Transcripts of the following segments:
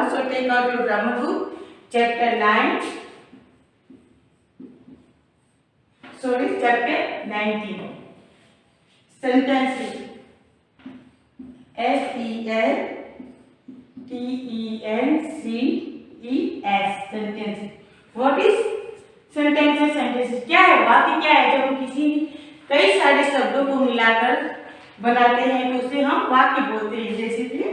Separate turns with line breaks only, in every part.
So take out your grammar book, chapter 9. Sorry, chapter 19. Sentences. SENTENCES. Sentences. What is sentences? Sentences क्या है? वाक्य क्या है? जब हम कई सारे शब्दों को मिलाकर बनाते हैं तो उसे हम वाक्य बोलते हैं। जैसे कि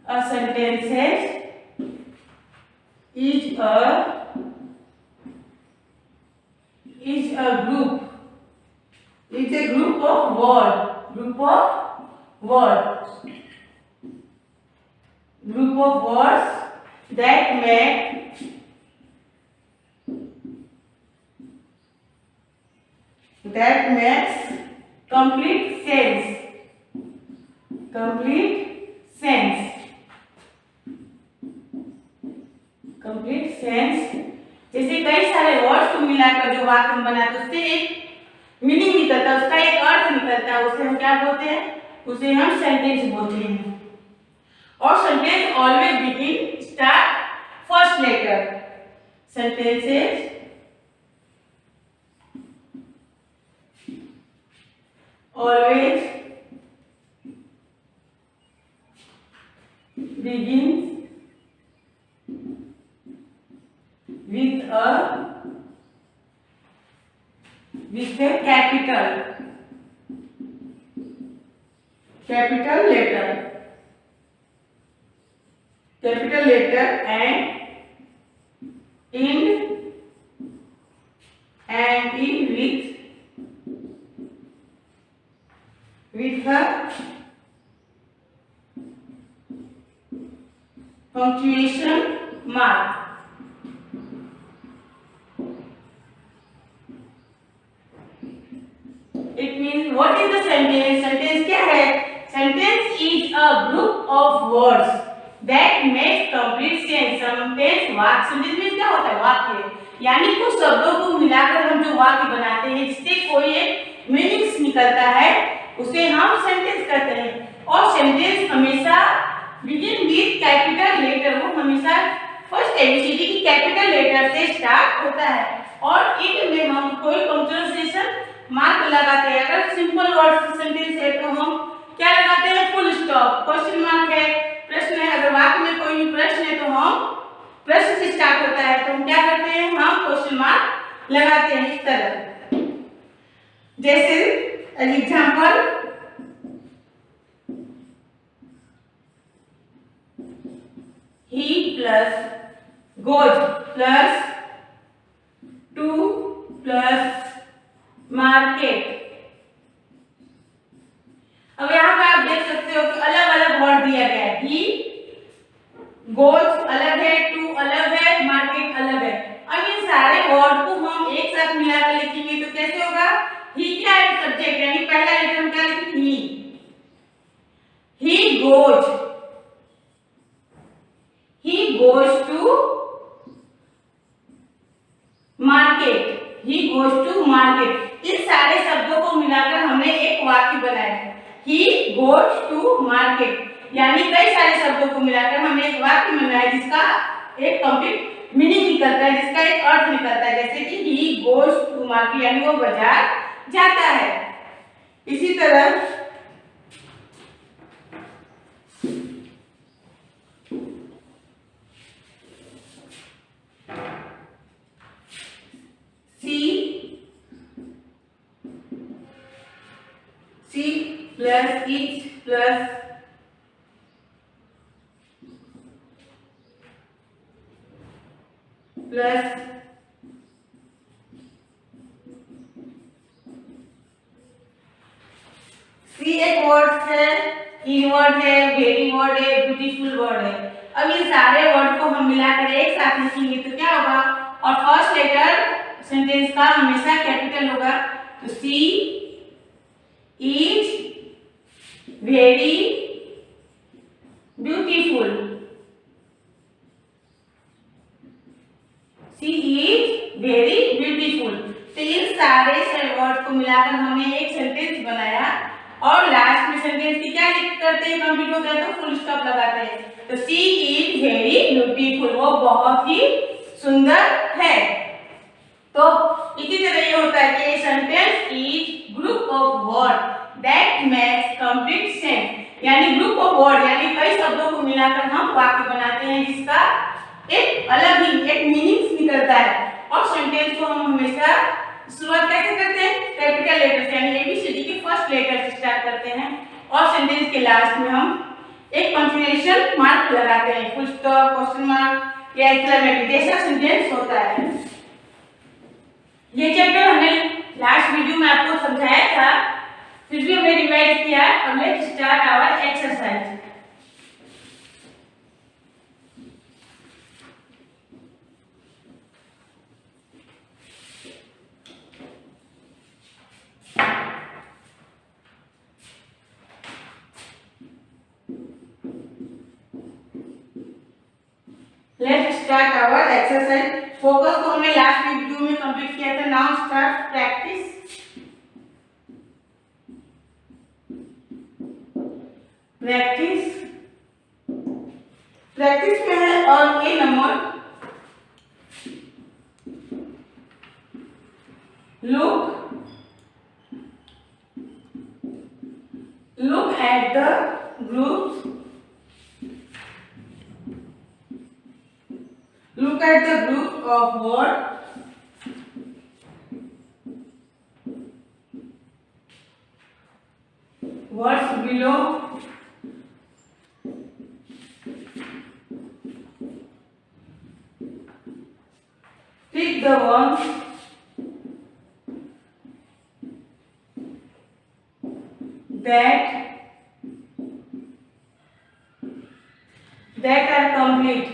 a sentences is a group. It's a group of words. Group of words that make makes complete sense. Complete sense. जैसे कई सारे वर्ड्स को मिलाकर जो वाक्य हम बनाते हैं उससे एक मीनिंग निकलता है, उसका एक अर्थ निकलता है, उसे हम क्या बोलते हैं? उसे हम सेंटेंस बोलते हैं। और sentence always begin start first letter. Sentences always begins with a capital letter and end with a punctuation mark. It means what is the sentence? Sentence क्या है? Sentence is a group of words that makes complete sense. Sentence वाक्य sentence means क्या होता है? वाक्य, यानी कुछ शब्दों को मिलाकर हम जो वाक्य बनाते हैं जिससे कोई एक मीनिंग्स निकलता है उसे हम सेंटेंस कहते हैं। और सेंटेंस हमेशा बिगिन विद कैपिटल लेटर, वो हमेशा फर्स्ट एबीसीडी की कैपिटल लेटर से स्टार्ट होता है और एंड में हम कोई पंक्चुएशन मार्क लगाते हैं। अगर सिंपल वर्ड सेंटेंस है तो हम क्या लगाते हैं? फुल स्टॉप, क्वेश्चन मार्क है, प्रश्न है। अगर वाक्य में कोई भी प्रश्न है तो हम प्रश्न से स्टार्ट होता है तो हम क्या करते हैं? हम क्वेश्चन मार्क लगाते हैं इस तरह। जैसे example, he plus goes plus to plus market। अब यहाँ पे आप देख सकते हो कि अलग अलग वर्ड दिया गया है। ही गोज अलग है, टू अलग है, मार्केट अलग है। अब इन सारे वर्ड को हम एक साथ मिलाकर लिखेंगे तो कैसे होगा? ही क्या है? सब्जेक्ट, यानी पहला लेटर हम क्या लिखेंगे? ही goes to market। He goes to market। इन सारे शब्दों को मिलाकर हमने एक वाक्य बनाया है। He goes to market, यानी कई सारे शब्दों को मिलाकर हमने एक वाक्य बनाया जिसका एक कंप्लीट मीनिंग निकलता है, जिसका एक अर्थ निकलता है। जैसे कि he goes to market, यानी वो बाजार जाता है। इसी तरह she plus each plus सी एक वर्ड है, इन वर्ड है, वेरी वर्ड है, ब्यूटीफुल वर्ड है। अब ये सारे वर्ड को हम मिलाकर एक साथ लिखेंगे तो क्या होगा? और फर्स्ट लेटर सेंटेंस का हमेशा कैपिटल होगा। तो she is very beautiful. She is very beautiful. तो इन सारे वर्ड को मिलाकर हमने एक सेंटेंस बनाया और लास्ट में सेंटेंस की क्या लिख करते हैं, कंप्लीट होता है तो फुल स्टॉप लगाते हैं। तो शी इज वेरी ब्यूटीफुल, वो बहुत ही सुंदर है। तो इसी तरह ये होता है कि sentence is group of word that makes complete sense, यानी ग्रुप ऑफ वर्ड यानी कई शब्दों को मिलाकर हम वाक्य बनाते हैं जिसका एक अलग ही एक मीनिंग निकलता है। और सेंटेंस को हम हमेशा शुरुआत कैसे करते हैं, कैपिटल लेटर से यानी एबीसीडी के फर्स्ट लेटर से स्टार्ट करते हैं और सेंटेंस के लास्ट में हम एक पंक्चुएशन मार्क लगाते हैं, फुल स्टॉप, क्वेश्चन मार्क या एक्सक्लेमेटरी, जैसा सेंटेंस होता है। ये चैप्टर हमने लास्ट वीडियो में आपको समझाया था, फिर भी हमने रिवाइज किया। अब let's start our exercise. Let's start our exercise. Focus को हमने लास्ट वीडियो में कंप्लीट किया था। Now start practice. प्रैक्टिस में है और ए number look at the groups, look at the group of words below. Pick the ones that are complete.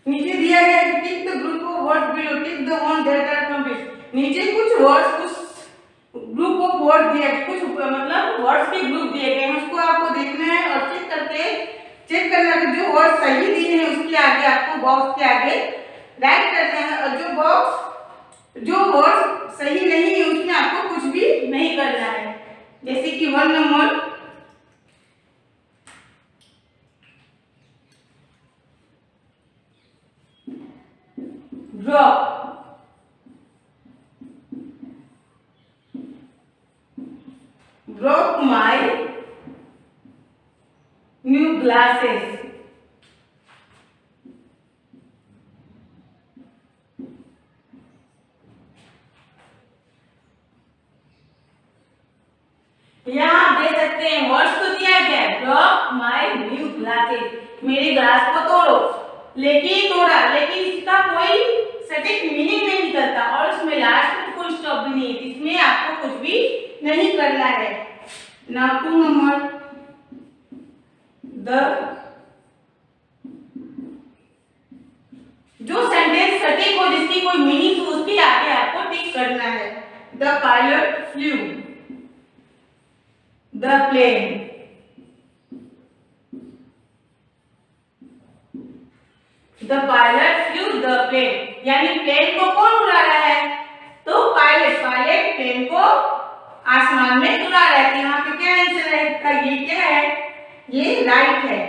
नीचे दिया गया है tick the group of words below, tick the one that are complete. नीचे कुछ words, कुछ group of word दिया है, कुछ मतलब वर्ड्स के ग्रुप दिए गए हैं, उसको आपको देखना है और चेक करना है कि जो वर्ड सही दिए हैं उसके आगे आपको बॉक्स के आगे राइट करना है और जो वर्ड सही नहीं है उसमें आपको कुछ भी नहीं करना है। जैसे कि 1 number broke my new glasses. यहाँ आप देख सकते हैं वर्ड्स तो दिया गया है, ब्लॉक माई न्यू ग्लासेस, मेरे ग्लास को तोड़ो, लेकिन इसका कोई सटीक मीनिंग नहीं निकलता और उसमें लास्ट में फुल स्टॉप भी नहीं है, इसमें आपको कुछ भी नहीं करना है। नाउ 2 नंबर जो सेंटेंस सटीक हो, जिसकी कोई मीनिंग हो, उसके आगे आपको टिक करना है। The pilot flew the plane, the pilot flew the plane, यानी प्लेन को कौन उड़ा रहा है, तो पायलट प्लेन को आसमान में उड़ा रहा है। यहाँ पे क्या आंसर है इसका, ये क्या है, ये राइट है।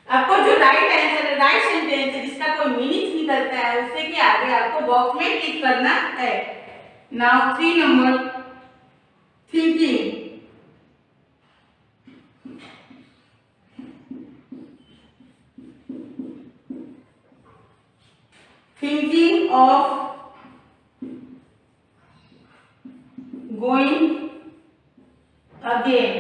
आपको जो राइट आंसर है, राइट सेंटेंस है जिसका कोई मीनिंग निकलता है, उससे के आगे आपको बॉक्स में टिक करना है। Now 3 number thinking, thinking of going again,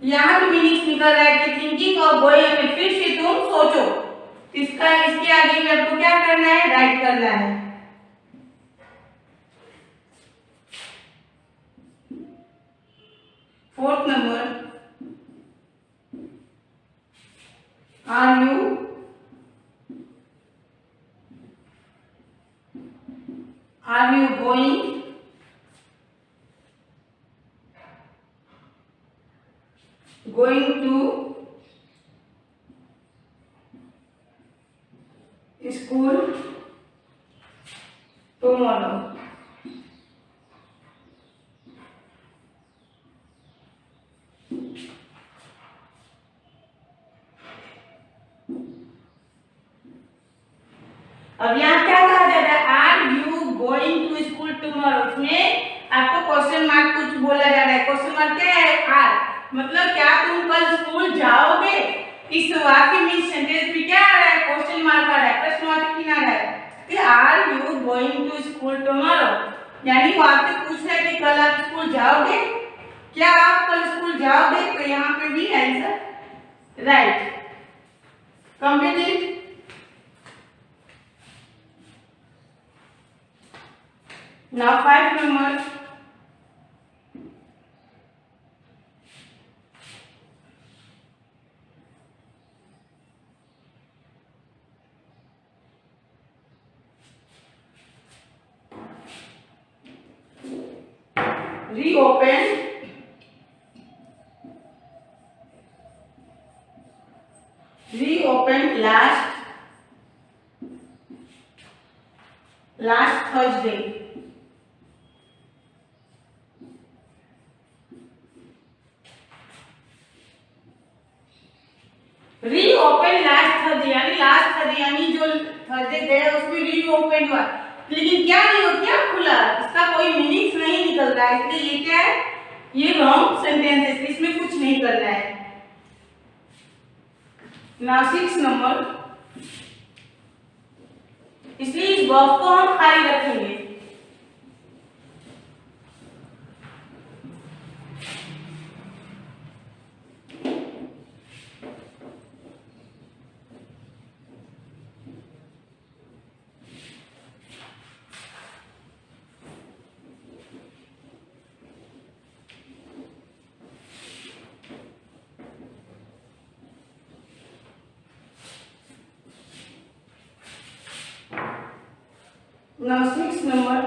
यहाँ भी मीनिंग निकल रहा है कि थिंकिंग ऑफ गोइंग अगेन, फिर से तुम सोचो, इसके आगे भी आपको क्या करना है, राइट करना है। Fourth number are you going to school? अब यहाँ क्या कहा जा रहा है, are you going to school tomorrow, इसमें आपको क्वेश्चन मार्क कुछ बोला जा रहा है। क्वेश्चन मार्क क्या है, आर, मतलब क्या तुम कल स्कूल जाओगे। इस वाक्य में सेंटेंस में क्या आ रहा है, क्वेश्चन मार्क आ रहा है, प्रश्नवाचक चिन्ह आ रहा है कि are you going to school tomorrow, यानी वो आपसे पूछ रहा है कि कल आप स्कूल जाओगे, क्या आप कल स्कूल जाओगे। तो यहाँ पे भी answer right, complete. Now 5 number, reopen last Thursday. Reopen last Thursday, यानी लास्ट थर्सडे यानी जो थर्सडे गया उसमें रीओपन हुआ, लेकिन क्या नहीं हो, क्या खुला, इसका कोई मीनिंग नहीं निकल रहा है, इसलिए ये क्या है, ये रॉन्ग सेंटेंस है, इसमें कुछ नहीं करना है। नाउ 6 नंबर, इसलिए इस बॉक्स को हम खाली रखेंगे। Now 6 number,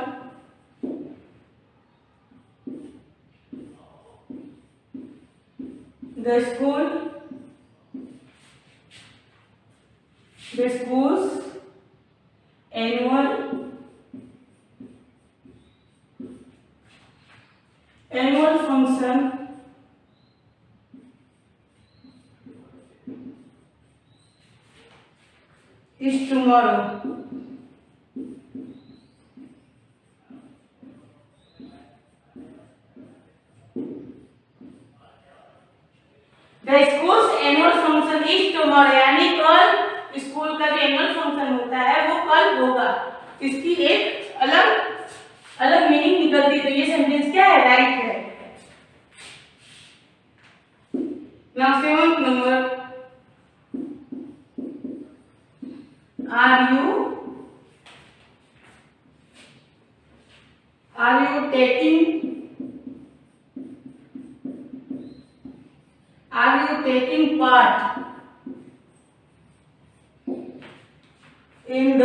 the school's annual function is tomorrow. The school's annual function is tomorrow, यानी कल स्कूल का जो एनुअल फंक्शन होता है वो कल होगा। इसकी एक अलग मीनिंग निकलती, तो ये सेंटेंस क्या है, राइट है। Now 7th number, are you taking part in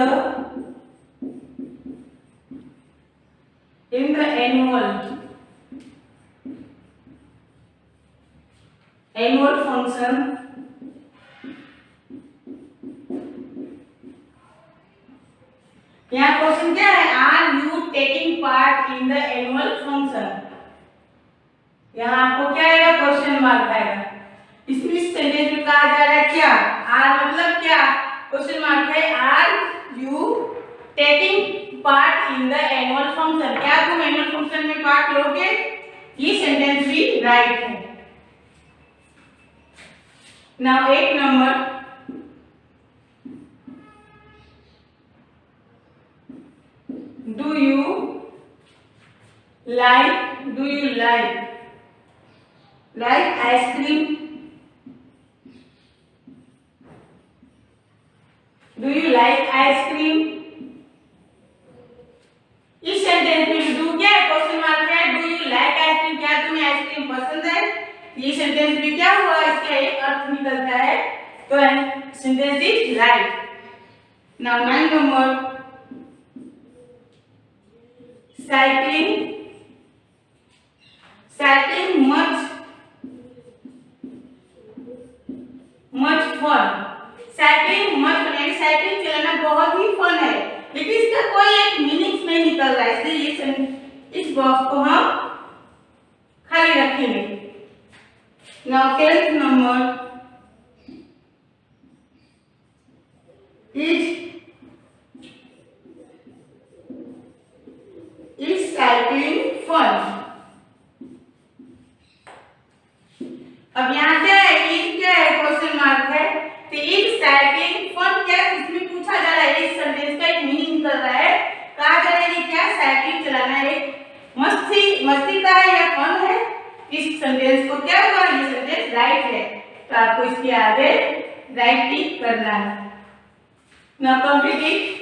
the annual function यहाँ क्वेश्चन क्या है, are you taking part in the annual function, यहाँ आपको क्या आएगा, क्वेश्चन मार्क आएगा। इसमें सेंटेंस में कहा जा रहा है क्या, आर मतलब क्या, क्वेश्चन मार्क है, are you taking part in the annual function, क्या तुम एनुअल फंक्शन में पार्ट लोगे, ये सेंटेंस भी राइट है। Now 8 number, do you like ice cream? Do you like ice cream? इस सेंटेंस में डू क्या है, क्वेश्चन मार्क है, डू यू लाइक आइसक्रीम, क्या तुम्हें आइसक्रीम पसंद है। ये सेंटेंस में क्या हुआ, इसका एक अर्थ निकलता है, तो sentence is right. Now 9 number, cycling much fun, cycling much fun, यानी साइकिल चलाना बहुत ही फन है, लेकिन इसका कोई एक मीनिंग नहीं निकल रहा है, इसलिए इस बॉक्स को हम खाली रखेंगे। Now 10th number, fun। अब यहाँ क्या है, इज क्या है, क्वेश्चन मार्क है, तो इज साइकिलिंग फन क्या इसमें पूछा जा रहा है, इस सेंटेंस का एक मीनिंग निकल रहा है, कहा जा रहा है कि क्या साइकिल चलाना एक मस्ती का है या फन है। इस सेंटेंस को क्या हुआ, ये सेंटेंस राइट है, तो आपको इसके आगे राइट टिक करना है। Now complete it.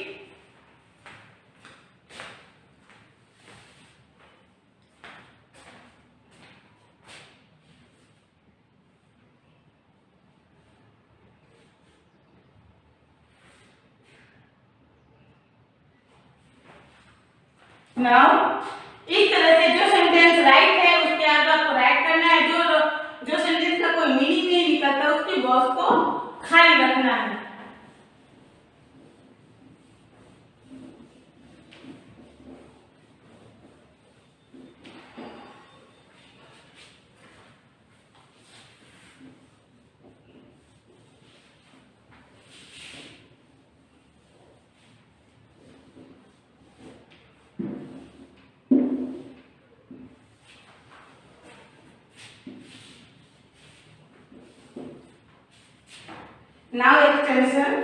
नाउ इस तरह से जो सेंटेंस राइट है उसके आगे आपको राइट करना है, जो सेंटेंस का कोई मीनिंग नहीं निकलता उसकी बॉक्स को खाली रखना है। Now extension।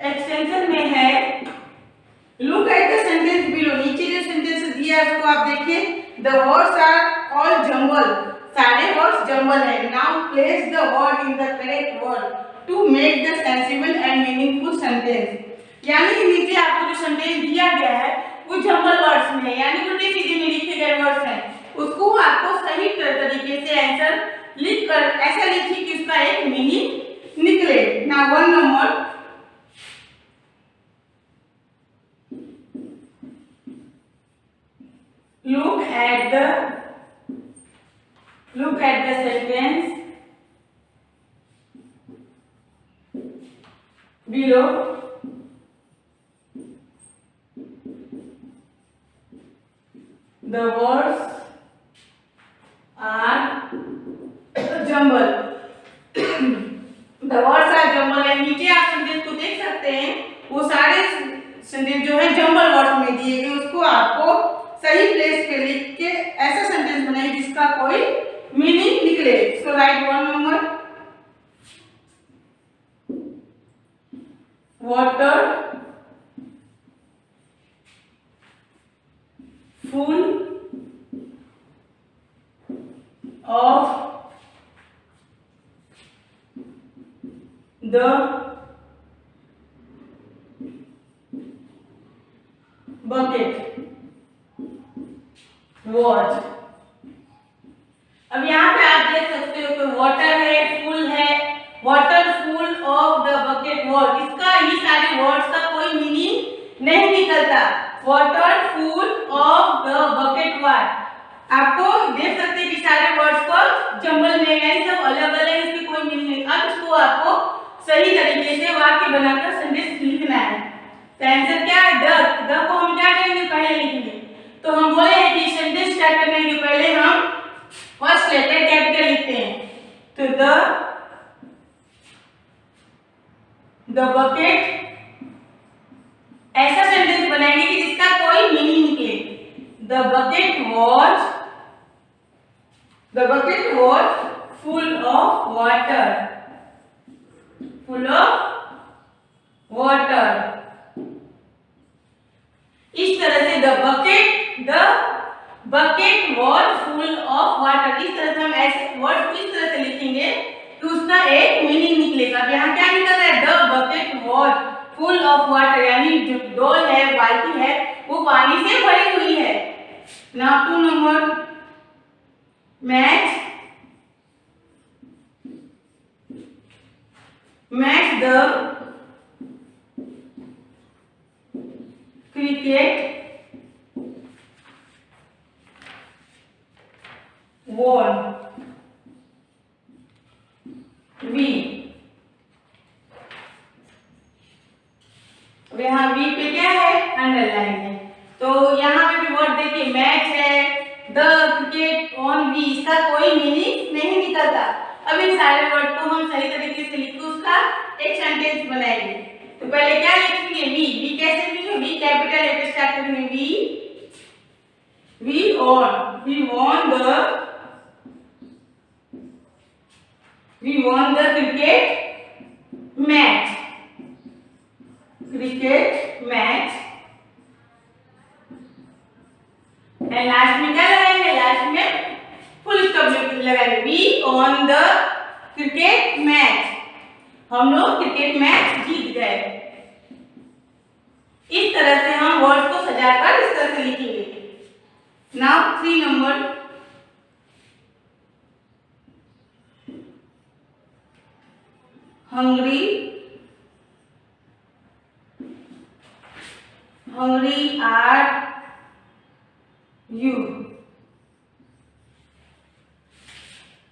एक्सटेंशन में है look at the sentence below, नीचे जो सेंटेंस दिया है उसको आप देखिए। The words are all jumble, सारे वर्ड्स जंबल है। Now place the word in the correct word to make the sensible and meaningful sentence. यानी कि नीचे आपको जो सेंटेंस दिया गया है वो जंबल वर्ड्स में है, यानी उल्टी सीधी में लिखे गए वर्ड्स हैं, उसको आपको सही तरीके से आंसर लिख कर ऐसा लिखिए कि उसका एक मीनिंग निकले। ना 1 number, look at the sentence below। The words are jumble। The words are jumble है। नीचे आप सेंटेंस को देख सकते हैं, वो सारे सेंटेंस जो है जंबल वर्ड्स में दिए गए, उसको आपको सही प्लेस पे लिख के ऐसा सेंटेंस बनाइए जिसका कोई मीनिंग निकले। So write 1 number, water full of the bucket was। अब यहाँ पे आप देख सकते हो कि वाटर है, फुल है, water full of the bucket word, इसका ये सारे वर्ड्स का कोई मीनिंग नहीं निकलता। Water full of the bucket word, आपको देख सकते हैं कि सारे वर्ड्स को जंबल में है, सब अलग अलग, इसकी कोई मीनिंग नहीं। अब इसको आपको सही तरीके से वाक्य बनाकर सेंटेंस लिखना है। तो आंसर क्या है, द को हम क्या करेंगे, पहले लिखेंगे। तो हम बोले हैं कि सेंटेंस स्टार्ट करने के पहले हम फर्स्ट लेटर कैपिटल लिखते हैं। तो द बकेट, ऐसा सेंटेंस बनाएंगे कि जिसका कोई मीनिंग निकले। The bucket was full of water, full of water। इस तरह से the bucket was full of water, इस तरह से हम ऐसे वर्ड को इस तरह से लिखेंगे कि उसका एक मीनिंग निकलेगा। अब यहाँ क्या निकल रहा है, the bucket was full of water, यानी जो डोल है, बाल्टी है, वो पानी से भरी हुई है। Now 2 number, match the cricket ball V। अब यहाँ V पे क्या है, अंडरलाइन है। तो यहाँ पे भी वर्ड देखिए, मैच है, द क्रिकेट ऑन V, इसका कोई मीनिंग नहीं निकलता। अब इन सारे वर्ड को हम एक सेंटेंस बनाएंगे। तो पहले क्या लिखेंगे? वी कैसे लिखेंगे? वी कैपिटल लेटर स्टार्ट करेंगे। We won the cricket match. And last में क्या लगाएंगे? लास्ट में फुल स्टॉप लगाएंगे। We won the cricket match, हम लोग क्रिकेट मैच जीत गए। इस तरह से हम वर्ड्स को सजाकर इस तरह से लिखेंगे। Now 3 number, hungry are you।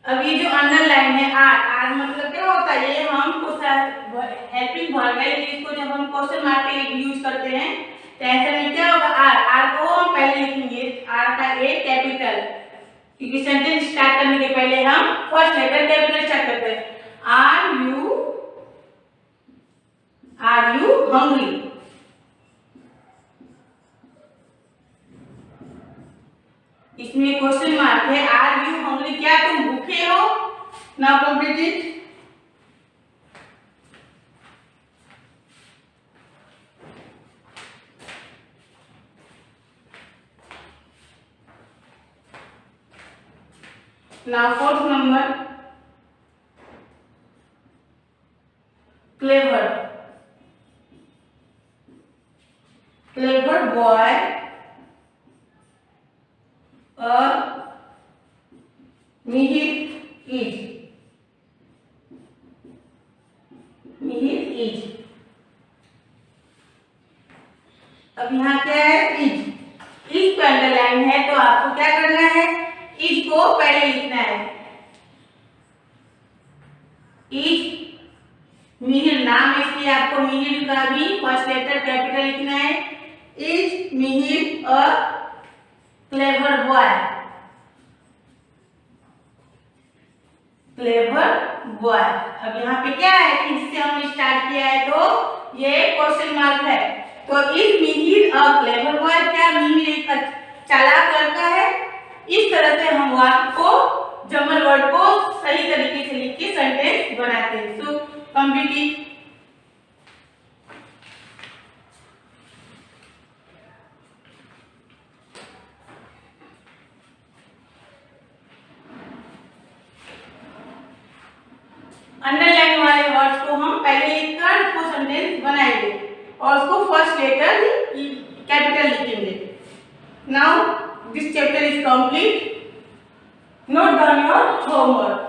अब ये जो अंडरलाइन है आर मतलब क्या होता है? ये हम हेल्पिंग वर्ब है, इसको जब हम क्वेश्चन मार्क के लिए यूज करते हैं तो ऐसे में क्या होगा? आर को हम पहले लिखेंगे, आर का ए कैपिटल, क्योंकि सेंटेंस स्टार्ट करने के पहले हम फर्स्ट लेटर कैपिटल स्टार्ट करते हैं। Are you hungry? इसमें क्वेश्चन मार्क है। Are you hungry? क्या तुम भूखे हो? Now complete it. Now 4th number, clever boy Mihir is। अब यहाँ क्या है? इज पे अंडरलाइन है, तो आपको क्या करना है? इज को पहले लिखना है। इज मिहिर नाम है, इसलिए आपको मिहिर का भी फर्स्ट लेटर कैपिटल लिखना है। Is Mihir a clever boy? अब यहाँ पे क्या है? इससे हम स्टार्ट किया है तो ये क्वेश्चन मार्क है। तो is Mihir a clever boy? क्या मिहिर एक चालाक लड़का है? इस तरह से हम वाक्य को, जमल वर्ड को सही तरीके से लिख के सेंटेंस बनाते हैं। So complete. अंडरलाइन वाले वर्ड्स को हम पहले लिखकर उसको सेंटेंस बनाएंगे और उसको फर्स्ट लेटर कैपिटल लिखेंगे। Now this chapter is complete. Note down your homework.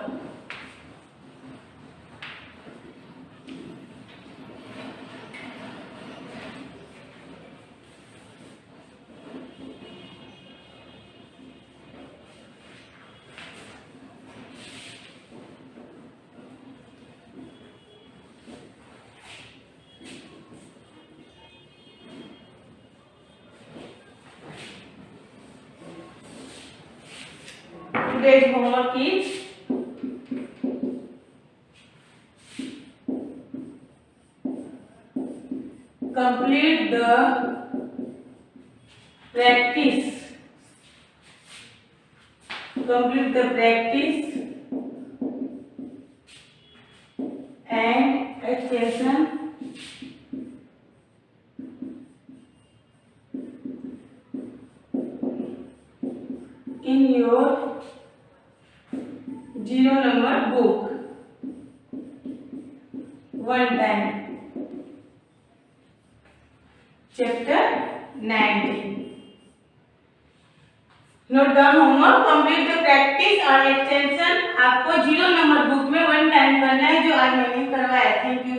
Today's homework is complete the practice. And extension in your 0 number book one time. Chapter 19. Note down homework. Complete the practice और extension आपको 0 number book में one time करना है, जो आज मैंने करवाया। Thank you.